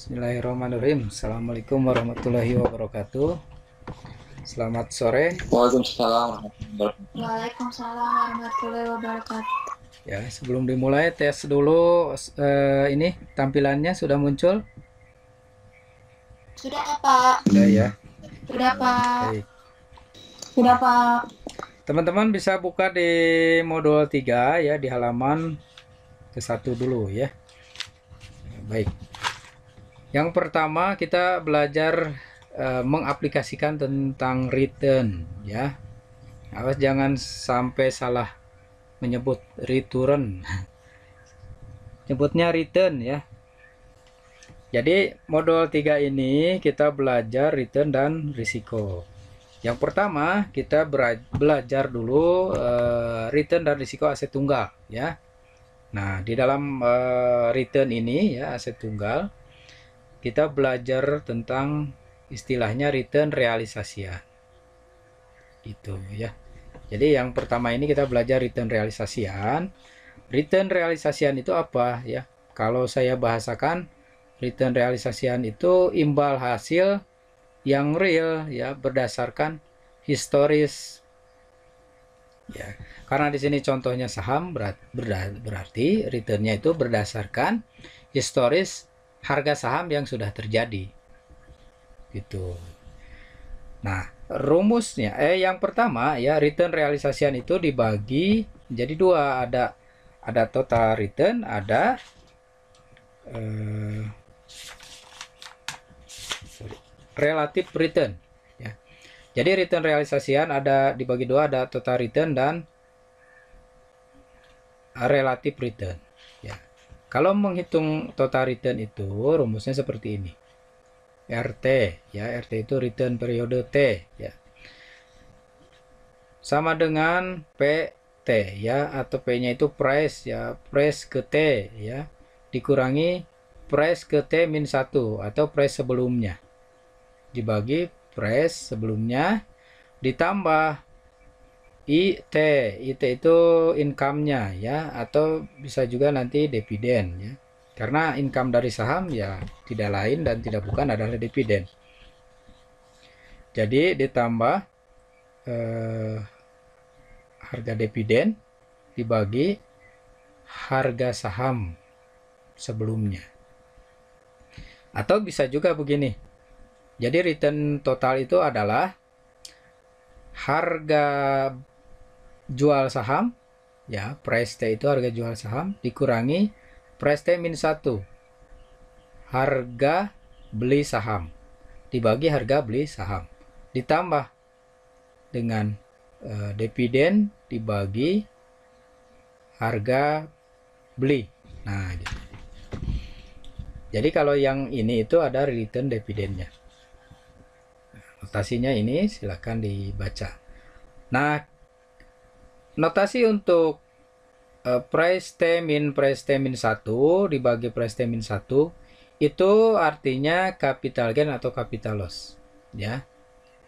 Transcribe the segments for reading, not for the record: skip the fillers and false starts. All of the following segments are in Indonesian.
Bismillahirrahmanirrahim. Assalamualaikum warahmatullahi wabarakatuh. Selamat sore. Waalaikumsalam. Waalaikumsalam warahmatullahi wabarakatuh. Ya, sebelum dimulai tes dulu ini tampilannya sudah muncul? Sudah Pak. Sudah ya. Sudah Pak. Baik. Sudah Pak. Teman-teman bisa buka di modul 3 ya, di halaman ke-1 dulu ya. Baik. Yang pertama kita belajar mengaplikasikan tentang return ya. Awas jangan sampai salah menyebut return. Nyebutnya return ya. Jadi modul 3 ini kita belajar return dan risiko. Yang pertama kita belajar dulu return dan risiko aset tunggal ya. Nah, di dalam return ini ya, aset tunggal, kita belajar tentang istilahnya return realisasian. Gitu ya. Jadi yang pertama ini kita belajar return realisasian. Return realisasian itu apa ya? Kalau saya bahasakan, return realisasian itu imbal hasil yang real ya, berdasarkan historis. Ya, karena di sini contohnya saham, berarti returnnya itu berdasarkan historis harga saham yang sudah terjadi. Gitu. Nah, rumusnya yang pertama ya, return realisasian itu dibagi jadi dua, ada total return, ada relative return ya. Jadi return realisasian ada dibagi dua, ada total return dan relative return ya. Kalau menghitung total return itu rumusnya seperti ini. RT ya, RT itu return periode T ya. Sama dengan PT ya, atau P-nya itu price ya, price ke T ya, dikurangi price ke T min 1 atau price sebelumnya, dibagi price sebelumnya ditambah IT. IT itu income-nya ya, atau bisa juga nanti dividen ya. Karena income dari saham ya tidak lain dan tidak bukan adalah dividen. Jadi ditambah harga dividen dibagi harga saham sebelumnya. Atau bisa juga begini. Jadi return total itu adalah harga jual saham ya, price T itu harga jual saham, dikurangi price T min 1 harga beli saham, dibagi harga beli saham, ditambah dengan dividen dibagi harga beli. Nah gitu. Jadi kalau yang ini itu ada return dividennya. Notasinya ini silakan dibaca. Nah, notasi untuk price T min 1 dibagi price T min 1 itu artinya capital gain atau capital loss ya.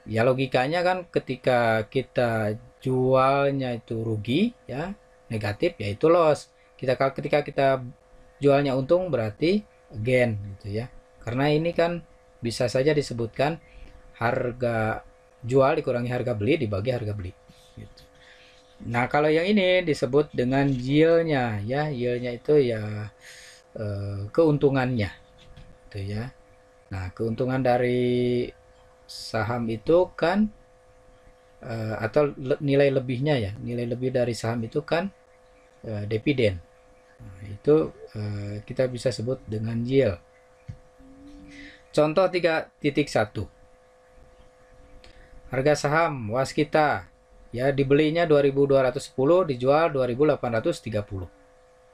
Ya logikanya kan ketika kita jualnya itu rugi ya, negatif ya itu loss. Ketika kita jualnya untung berarti gain gitu ya. Karena ini kan bisa saja disebutkan harga jual dikurangi harga beli dibagi harga beli gitu. Nah, kalau yang ini disebut dengan yield-nya ya. Yield-nya itu ya keuntungannya gitu ya. Nah, keuntungan dari saham itu kan atau nilai lebihnya ya. Nilai lebih dari saham itu kan dividen. Nah, itu kita bisa sebut dengan yield. Contoh 3.1. Harga saham Waskita ya, dibelinya 2.210, dijual 2.830.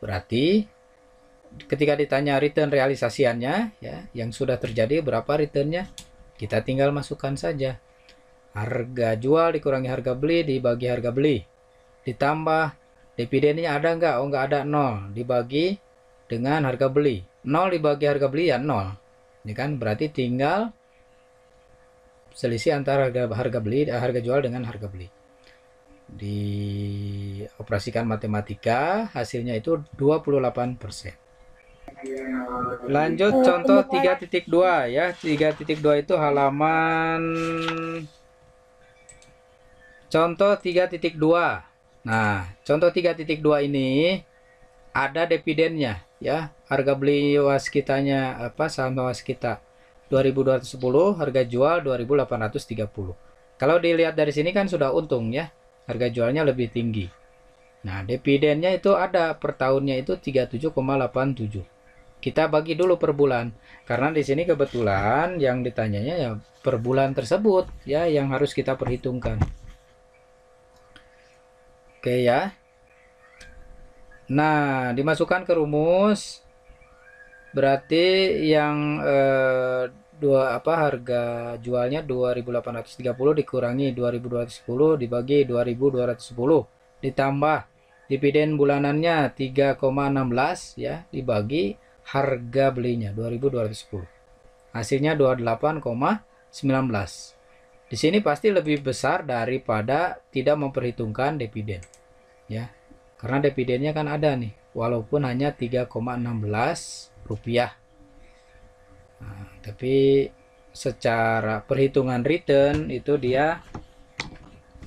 Berarti ketika ditanya return realisasiannya ya, yang sudah terjadi berapa returnnya, kita tinggal masukkan saja harga jual dikurangi harga beli dibagi harga beli, ditambah dividennya ada nggak? Oh nggak ada, 0 dibagi dengan harga beli, 0 dibagi harga beli ya 0. Ini kan berarti tinggal selisih antara harga jual dengan harga beli. Dioperasikan matematika hasilnya itu 28%. Lanjut contoh 3.2 ya. 3.2 itu halaman contoh 3.2. Nah, contoh 3.2 ini ada dividennya ya. Harga beli waskitanya apa, saham waskita 2.210, harga jual 2.830. Kalau dilihat dari sini kan sudah untung ya. Harga jualnya lebih tinggi. Nah, dividennya itu ada per tahunnya itu 37,87. Kita bagi dulu per bulan. Karena di sini kebetulan yang ditanyanya ya per bulan tersebut ya yang harus kita perhitungkan. Oke ya. Nah, dimasukkan ke rumus. Berarti yang harga jualnya 2.830 dikurangi 2.210 dibagi 2.210 ditambah dividen bulanannya 3,16 ya dibagi harga belinya 2.210. Hasilnya 28,19. Di sini pasti lebih besar daripada tidak memperhitungkan dividen ya. Karena dividennya kan ada nih walaupun hanya 3,16 rupiah. Nah, tapi secara perhitungan return itu dia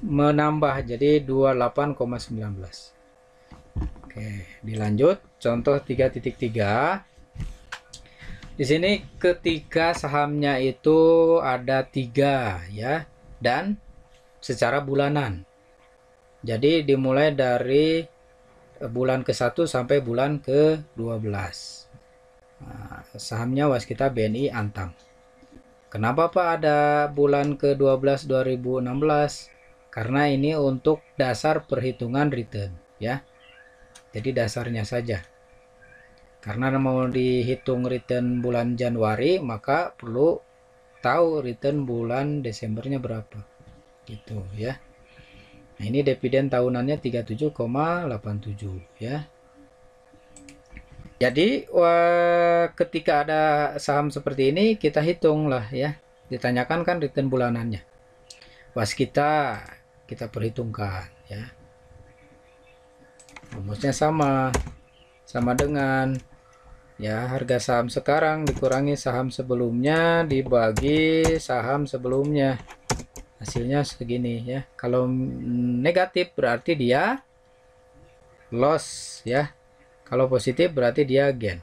menambah jadi 28,19. Oke, dilanjut contoh 3.3. Di sini ketika sahamnya itu ada 3 ya dan secara bulanan. Jadi dimulai dari bulan ke-1 sampai bulan ke-12. Nah, sahamnya waskita BNI Antam. Kenapa Pak ada bulan ke-12 2016? Karena ini untuk dasar perhitungan return ya. Jadi dasarnya saja. Karena mau dihitung return bulan Januari, maka perlu tahu return bulan Desembernya berapa. Gitu ya. Nah, ini dividen tahunannya 37,87 ya. Jadi ketika ada saham seperti ini kita hitung lah ya. Ditanyakan kan return bulanannya. Waskita kita perhitungkan ya. Rumusnya sama dengan ya harga saham sekarang dikurangi saham sebelumnya dibagi saham sebelumnya. Hasilnya segini ya. Kalau negatif berarti dia loss ya. Kalau positif berarti dia gain.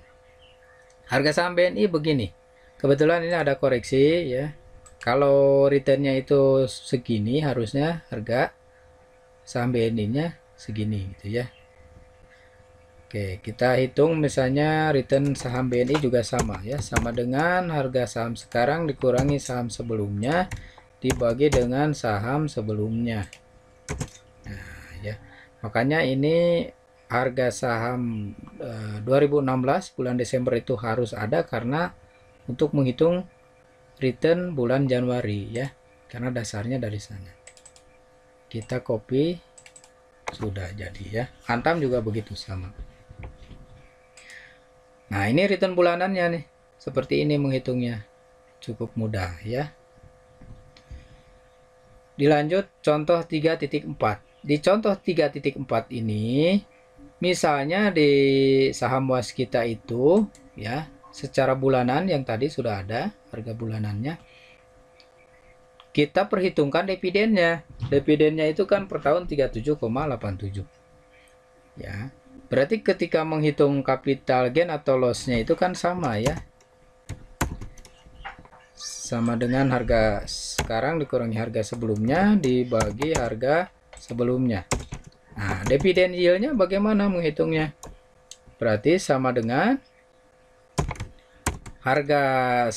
Harga saham BNI begini. Kebetulan ini ada koreksi ya. Kalau returnnya itu segini harusnya harga saham BNI-nya segini gitu ya. Oke, kita hitung misalnya return saham BNI juga sama ya, sama dengan harga saham sekarang dikurangi saham sebelumnya dibagi dengan saham sebelumnya. Nah, ya. Makanya ini harga saham 2016 bulan Desember itu harus ada karena untuk menghitung return bulan Januari ya. Karena dasarnya dari sana. Kita copy sudah jadi ya. Antam juga begitu sama. Nah, ini return bulanannya nih. Seperti ini menghitungnya. Cukup mudah ya. Dilanjut contoh 3.4. Di contoh 3.4 ini misalnya di saham waskita itu ya, secara bulanan yang tadi sudah ada harga bulanannya. Kita perhitungkan dividennya. Dividennya itu kan per tahun 37,87. Ya. Berarti ketika menghitung capital gain atau loss-nya itu kan sama ya. Sama dengan harga sekarang dikurangi harga sebelumnya dibagi harga sebelumnya. Nah, dividen yield-nya bagaimana menghitungnya? Berarti sama dengan harga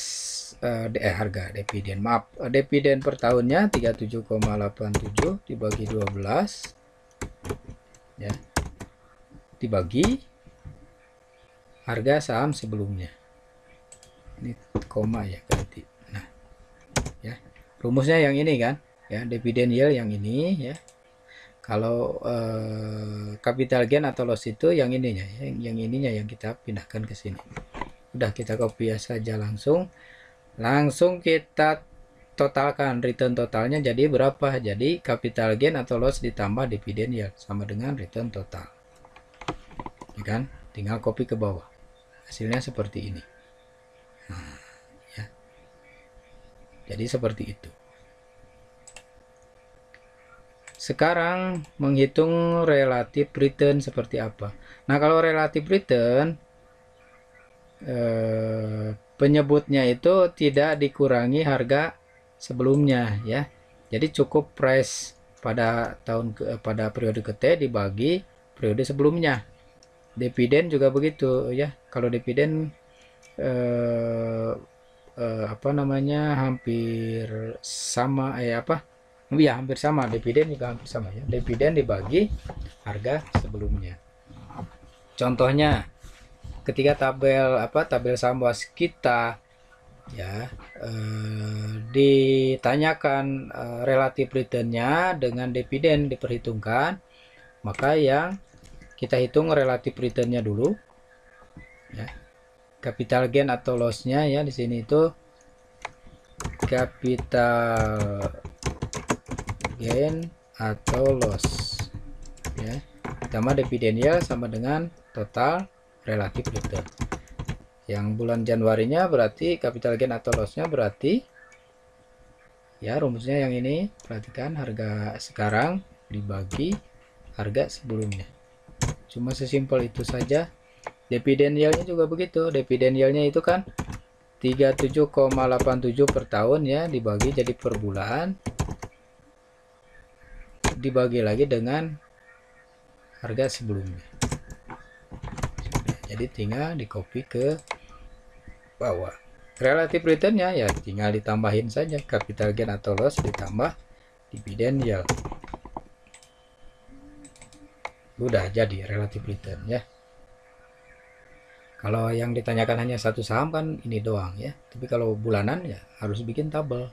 dividen. Maaf, dividen per tahunnya 37,87 dibagi 12 ya. Dibagi harga saham sebelumnya. Ini koma ya berarti. Nah, ya. Rumusnya yang ini kan, ya, dividen yield yang ini ya. Kalau capital gain atau loss itu yang ininya, yang ininya yang kita pindahkan ke sini. Udah kita copy saja langsung kita totalkan return totalnya jadi berapa? Jadi capital gain atau loss ditambah dividen yield sama dengan return total. Ya kan? Tinggal copy ke bawah. hasilnya seperti ini. Nah, ya. Jadi seperti itu. Sekarang menghitung relative return seperti apa. Nah, kalau relative return penyebutnya itu tidak dikurangi harga sebelumnya ya. Jadi cukup price pada periode ke T dibagi periode sebelumnya. Dividen juga begitu ya. Kalau dividen hampir sama hampir sama. Dividen juga hampir sama ya. Dividen dibagi harga sebelumnya. Contohnya ketika tabel saham was kita ya ditanyakan relative returnnya dengan dividen diperhitungkan, maka yang kita hitung relative returnnya dulu ya. Capital gain atau lossnya ya, di sini itu capital gain atau loss ya, tambah dividen yield sama dengan total relative return. Yang bulan Januarinya berarti capital gain atau lossnya berarti ya, rumusnya yang ini, perhatikan harga sekarang dibagi harga sebelumnya. Cuma sesimpel itu saja. Dividen yieldnya juga begitu. Dividen yieldnya itu kan 37,87 per tahun ya, dibagi jadi per bulan, dibagi lagi dengan harga sebelumnya. Jadi tinggal di copy ke bawah. Relative returnnya ya tinggal ditambahin saja capital gain atau loss ditambah dividen yield. Udah jadi relative return ya. Kalau yang ditanyakan hanya satu saham kan ini doang ya. Tapi kalau bulanan ya harus bikin tabel.